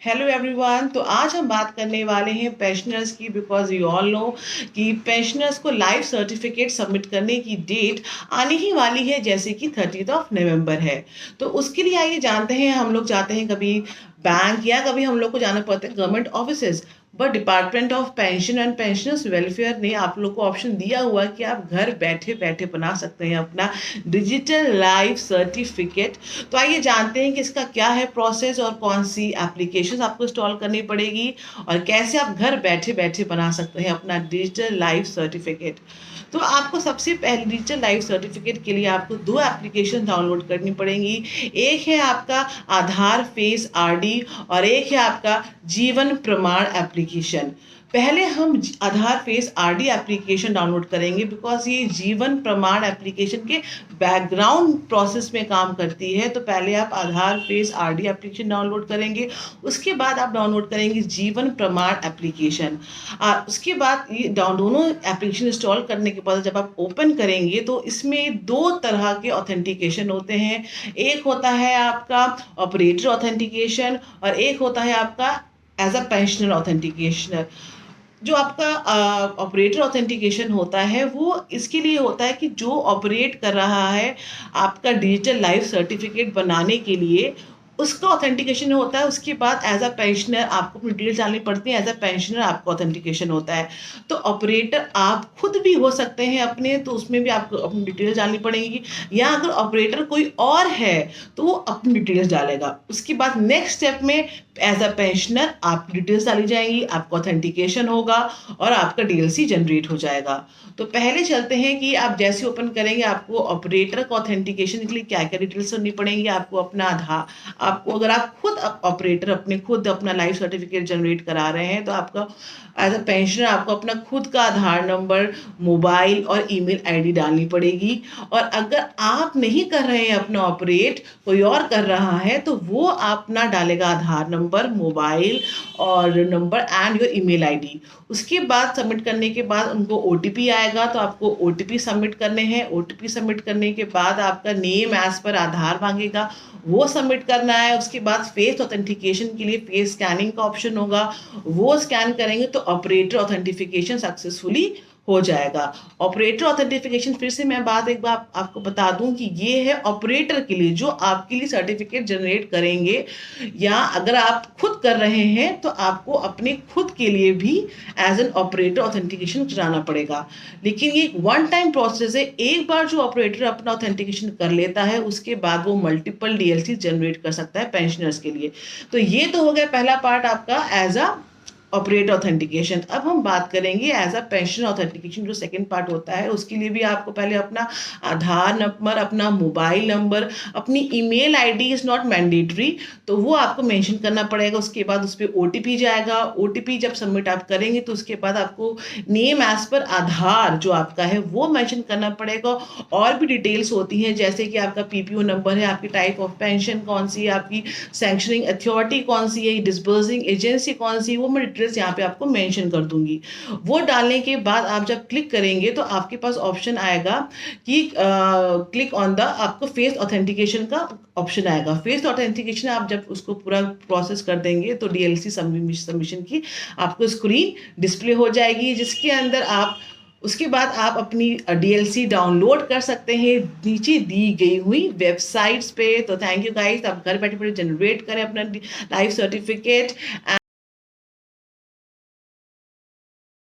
Hello everyone. तो आज हम बात करने वाले हैं पेंशनर्स की, बिकॉज यू ऑल नो कि पेंशनर्स को लाइफ सर्टिफिकेट सबमिट करने की डेट आने ही वाली है, जैसे कि 30 नवंबर है। तो उसके लिए आइए जानते हैं। हम लोग जाते हैं कभी बैंक या कभी हम लोग को जाना पड़ता है government offices, but department of pension and pensioners welfare ने आप लोग को ऑप्शन दिया हुआ कि आप घर बैठे बैठे बना सकते हैं अपना डिजिटल लाइफ सर्टिफिकेट। तो आइए जानते हैं कि इसका क्या है प्रोसेस और कौन सी एप्लीकेशन आपको इंस्टॉल करनी पड़ेगी और कैसे आप घर बैठे बैठे बना सकते हैं अपना डिजिटल लाइफ सर्टिफिकेट। तो आपको सबसे पहले डिजिटल लाइफ सर्टिफिकेट के लिए आपको दो एप्लीकेशन डाउनलोड करनी पड़ेंगी। एक है आपका आधार फेस आरडी और एक है आपका जीवन प्रमाण एप्लीकेशन। पहले हम आधार फेस आरडी एप्लीकेशन डाउनलोड करेंगे, बिकॉज ये जीवन प्रमाण एप्लीकेशन के बैकग्राउंड प्रोसेस में काम करती है। तो पहले आप आधार फेस आरडी एप्लीकेशन डाउनलोड करेंगे, उसके बाद आप डाउनलोड करेंगे जीवन प्रमाण एप्लीकेशन। उसके बाद ये दोनों एप्लीकेशन इंस्टॉल करने के बाद जब आप ओपन करेंगे तो इसमें दो तरह के ऑथेंटिकेशन होते हैं। एक होता है आपका ऑपरेटर ऑथेंटिकेशन और एक होता है आपका एज अ पेंशनर ऑथेंटिकेशन। जो आपका ऑपरेटर ऑथेंटिकेशन होता है वो इसके लिए होता है कि जो ऑपरेट कर रहा है आपका डिजिटल लाइफ सर्टिफिकेट बनाने के लिए, उसका ऑथेंटिकेशन होता है। उसके बाद एज अ पेंशनर आपको अपनी डिटेल्स डालनी पड़ती है, एज अ पेंशनर आपको ऑथेंटिकेशन होता है। तो ऑपरेटर आप खुद भी हो सकते हैं अपने, तो उसमें भी आपको अपनी डिटेल्स डालनी पड़ेगी, या अगर ऑपरेटर कोई और है तो वो अपनी डिटेल्स डालेगा। उसके बाद नेक्स्ट स्टेप में एज अ पेंशनर आपकी डिटेल्स डाली जाएंगी, आपका ऑथेंटिकेशन होगा और आपका डीएलसी जनरेट हो जाएगा। तो पहले चलते हैं कि आप जैसे ओपन करेंगे आपको ऑपरेटर का ऑथेंटिकेशन के लिए क्या क्या डिटेल्स करनी पड़ेंगी। आपको अपना आधार, आपको अगर आप खुद ऑपरेटर अपने खुद अपना लाइफ सर्टिफिकेट जनरेट करा रहे हैं तो आपका एज अ पेंशनर आपको अपना खुद का आधार नंबर, मोबाइल और ईमेल आईडी डालनी पड़ेगी। और अगर आप नहीं कर रहे हैं अपना ऑपरेट, कोई और कर रहा है, तो वो अपना डालेगा आधार नंबर, मोबाइल और number and your email ID. उसके बाद सबमिट करने के बाद उनको ओटीपी आएगा, तो आपको ओटीपी सबमिट करने हैं। ओटीपी सबमिट करने के बाद आपका नेम एज पर आधार मांगेगा, वो सबमिट करना है। उसके बाद फेस ऑथेंटिकेशन के लिए फेस स्कैनिंग का ऑप्शन होगा, वो स्कैन करेंगे तो ऑपरेटर ऑथेंटिफिकेशन सक्सेसफुली हो जाएगा। ऑपरेटर ऑथेंटिफिकेशन फिर से मैं बात एक बार आपको बता दूं कि ये है ऑपरेटर के लिए जो आपके लिए सर्टिफिकेट जनरेट करेंगे, या अगर आप खुद कर रहे हैं तो आपको अपने खुद के लिए भी एज एन ऑपरेटर ऑथेंटिकेशन कराना पड़ेगा। लेकिन ये वन टाइम प्रोसेस है, एक बार जो ऑपरेटर अपना ऑथेंटिकेशन कर लेता है उसके बाद वो मल्टीपल डीएलसी जनरेट कर सकता है पेंशनर्स के लिए। तो ये तो हो गया पहला पार्ट आपका एज अ ऑपरेटर ऑथेंटिकेशन। अब हम बात करेंगे एज अ पेंशन ऑथेंटिकेशन, जो सेकंड पार्ट होता है। उसके लिए भी आपको पहले अपना आधार नंबर, अपना मोबाइल नंबर, अपनी email ID is not mandatory, तो वो आपको मेंशन करना पड़ेगा। उसके बाद उस पर ओटीपी जाएगा। ओटीपी जब सबमिट आप करेंगे तो उसके बाद आपको नेम एज पर आधार जो आपका है वो मेंशन करना पड़ेगा। और भी डिटेल्स होती हैं, जैसे कि आपका पीपीओ नंबर है, आपकी टाइप ऑफ पेंशन कौन सी है, आपकी सैंक्शनिंग अथॉरिटी कौन सी है, डिस्बर्सिंग एजेंसी कौन सी है, वो मैं यहाँ पे आपको मेंशन कर दूंगी। वो डालने के बाद आप जब क्लिक करेंगे तो आपके पास ऑप्शन आएगा कि क्लिक ऑन द, आपको फेस ऑथेंटिकेशन का ऑप्शन आएगा। फेस ऑथेंटिकेशन आप जब उसको पूरा प्रोसेस कर देंगे तो डीएलसी सबमिशन की आपको स्क्रीन डिस्प्ले हो जाएगी, जिसके अंदर आप उसके बाद आप अपनी डीएलसी डाउनलोड कर सकते हैं नीचे दी गई हुई वेबसाइट्स पे। तो थैंक यू गाइस, आप घर बैठे बैठे जनरेट करें अपना लाइफ सर्टिफिकेट।